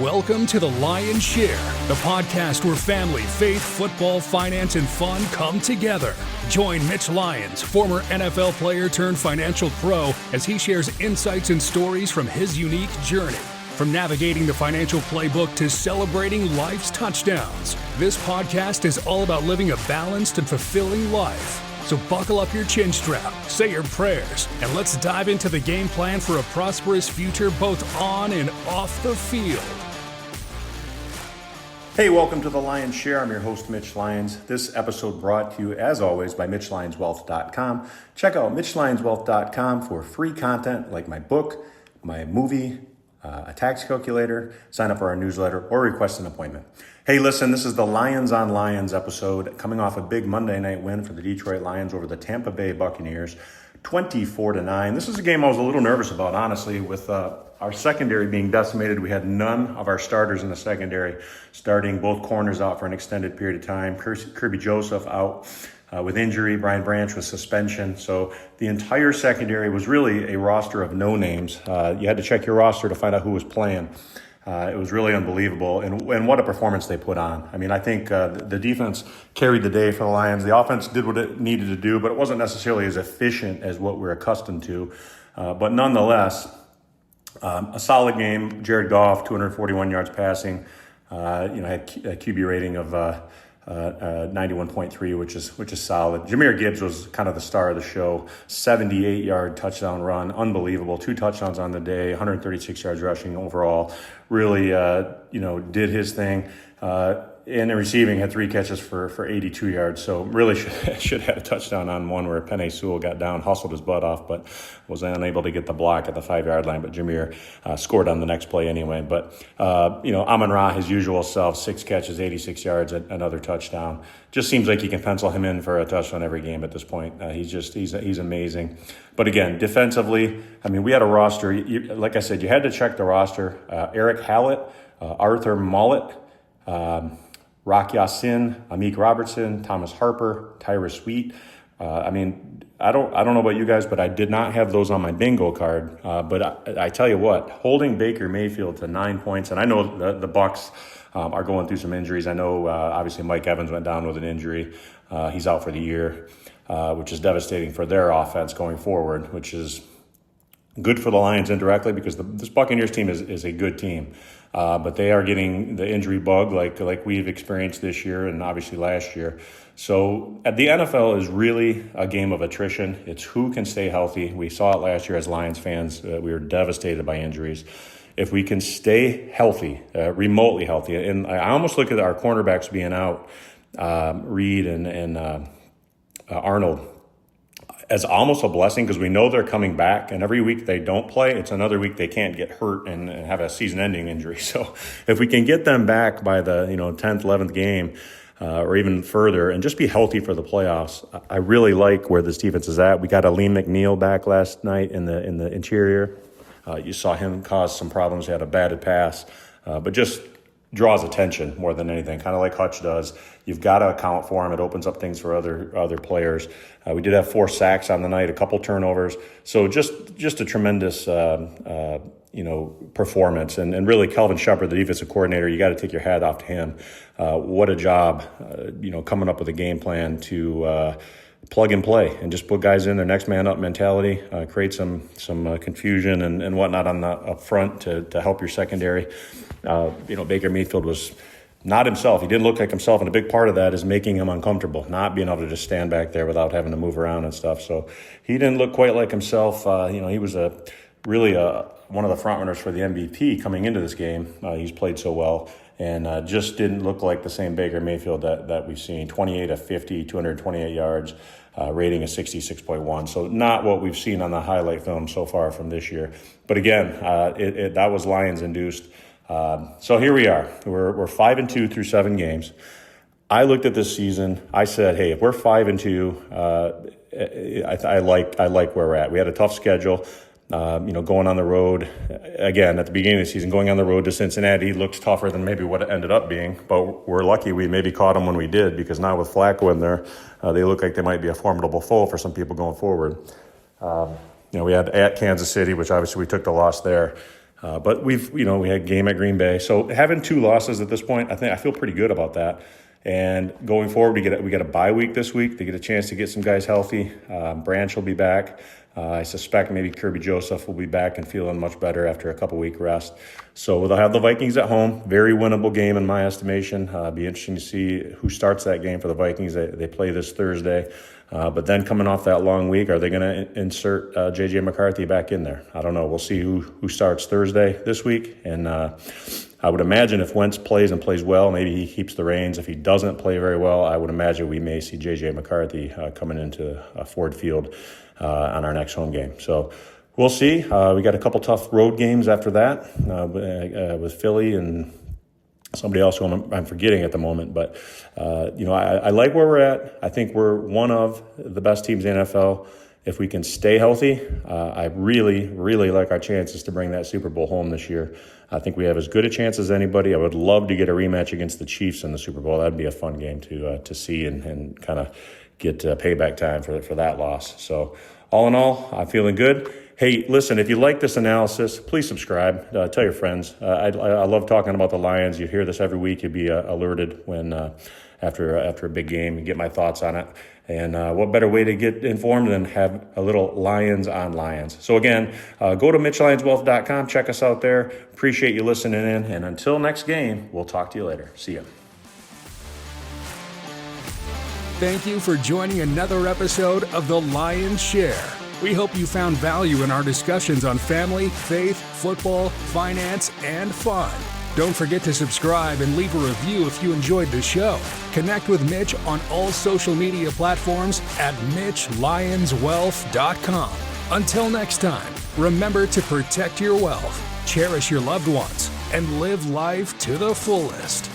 Welcome to the Lyons Share, the podcast where family, faith, football, finance, and fun come together. Join Mitch Lyons, former NFL player turned financial pro, as he shares insights and stories from his unique journey. From navigating the financial playbook to celebrating life's touchdowns, this podcast is all about living a balanced and fulfilling life. So buckle up your chin strap, say your prayers, and let's dive into the game plan for a prosperous future both on and off the field. Hey, welcome to the Lyons Share. I'm your host, Mitch Lyons. This episode brought to you, as always, by MitchLyonsWealth.com. Check out MitchLyonsWealth.com for free content like my book, my movie, a tax calculator, sign up for our newsletter, or request an appointment. Hey, listen, this is the Lions on Lions episode, coming off a big Monday night win for the Detroit Lions over the Tampa Bay Buccaneers, 24-9. This is a game I was a little nervous about, honestly, with our secondary being decimated. We had none of our starters in the secondary, starting both corners out for an extended period of time. Kirby Joseph out with injury, Brian Branch with suspension. So the entire secondary was really a roster of no names. You had to check your roster to find out who was playing. It was really unbelievable, and what a performance they put on. I mean, I think the defense carried the day for the Lions. The offense did what it needed to do, but it wasn't necessarily as efficient as what we're accustomed to. But nonetheless, a solid game. Jared Goff, 241 yards passing. Had a QB rating of 91.3, which is solid. Jahmyr Gibbs was kind of the star of the show. 78-yard touchdown run, unbelievable. 2 touchdowns on the day, 136 yards rushing overall. Really, did his thing. And in receiving, had 3 catches for 82 yards. So really should have had a touchdown on one where Penei Sewell got down, hustled his butt off, but was unable to get the block at the 5-yard line. But Jahmyr scored on the next play anyway. But, Amon-Ra, his usual self, 6 catches, 86 yards, another touchdown. Just seems like you can pencil him in for a touchdown every game at this point. He's amazing. But again, defensively, I mean, we had a roster. Like I said, you had to check the roster. Eric Hallett, Arthur Mullet, Rock Ya-Sin, Amik Robertson, Thomas Harper, Tyra Sweet. I don't know about you guys, but I did not have those on my bingo card. But I tell you what, holding Baker Mayfield to 9 points, and I know the Bucs are going through some injuries. I know obviously Mike Evans went down with an injury. He's out for the year, which is devastating for their offense going forward, which is good for the Lions indirectly because this Buccaneers team is a good team. But they are getting the injury bug like we've experienced this year and obviously last year. So the NFL is really a game of attrition. It's who can stay healthy. We saw it last year as Lions fans. We were devastated by injuries. If we can stay healthy, remotely healthy, and I almost look at our cornerbacks being out, Reed and Arnold, as almost a blessing because we know they're coming back, and every week they don't play, it's another week they can't get hurt and have a season-ending injury. So if we can get them back by the 10th, 11th game or even further and just be healthy for the playoffs, I really like where this defense is at. We got Aleem McNeil back last night in the interior. You saw him cause some problems. He had a batted pass, but just draws attention more than anything, kind of like Hutch does. You've got to account for him. It opens up things for other players. We did have 4 sacks on the night, a couple turnovers. So just a tremendous performance. And really, Kelvin Shepard, the defensive coordinator, you got to take your hat off to him. What a job, coming up with a game plan to plug and play and just put guys in their next man up mentality, create some confusion and whatnot on the up front to help your secondary. Baker Mayfield was not himself. He didn't look like himself, and a big part of that is making him uncomfortable, not being able to just stand back there without having to move around and stuff. So he didn't look quite like himself. He was really one of the front runners for the MVP coming into this game. He's played so well and just didn't look like the same Baker Mayfield that we've seen. 28 of 50, 228 yards, rating of 66.1. So not what we've seen on the highlight film so far from this year. But again, that was Lions-induced. So here we are. We're 5-2 through 7 games. I looked at this season. I said, hey, if we're 5-2, I like where we're at. We had a tough schedule. Going on the road again at the beginning of the season, going on the road to Cincinnati looks tougher than maybe what it ended up being. But we're lucky we maybe caught them when we did, because now with Flacco in there, they look like they might be a formidable foe for some people going forward. We had at Kansas City, which obviously we took the loss there. But we had a game at Green Bay. So having 2 losses at this point, I feel pretty good about that. And going forward, we get a bye week this week. They get a chance to get some guys healthy. Branch will be back. I suspect maybe Kirby Joseph will be back and feeling much better after a couple-week rest. So they'll have the Vikings at home. Very winnable game in my estimation. Be interesting to see who starts that game for the Vikings. They play this Thursday. But then coming off that long week, are they going to insert J.J. McCarthy back in there? I don't know. We'll see who starts Thursday this week. And I would imagine if Wentz plays and plays well, maybe he keeps the reins. If he doesn't play very well, I would imagine we may see J.J. McCarthy coming into Ford Field on our next home game. So we'll see. We got a couple tough road games after that with Philly and somebody else who I'm forgetting at the moment. But, I like where we're at. I think we're one of the best teams in the NFL. If we can stay healthy, I really, really like our chances to bring that Super Bowl home this year. I think we have as good a chance as anybody. I would love to get a rematch against the Chiefs in the Super Bowl. That'd be a fun game to see and kind of get payback time for that loss. So all in all, I'm feeling good. Hey, listen, if you like this analysis, please subscribe. Tell your friends. I love talking about the Lions. You hear this every week. You'll be alerted when after a big game, you get my thoughts on it. And what better way to get informed than have a little Lions on Lions. So again, go to MitchLyonsWealth.com. Check us out there. Appreciate you listening in. And until next game, we'll talk to you later. See ya. Thank you for joining another episode of The Lions Share. We hope you found value in our discussions on family, faith, football, finance, and fun. Don't forget to subscribe and leave a review if you enjoyed the show. Connect with Mitch on all social media platforms at MitchLyonsWealth.com. Until next time, remember to protect your wealth, cherish your loved ones, and live life to the fullest.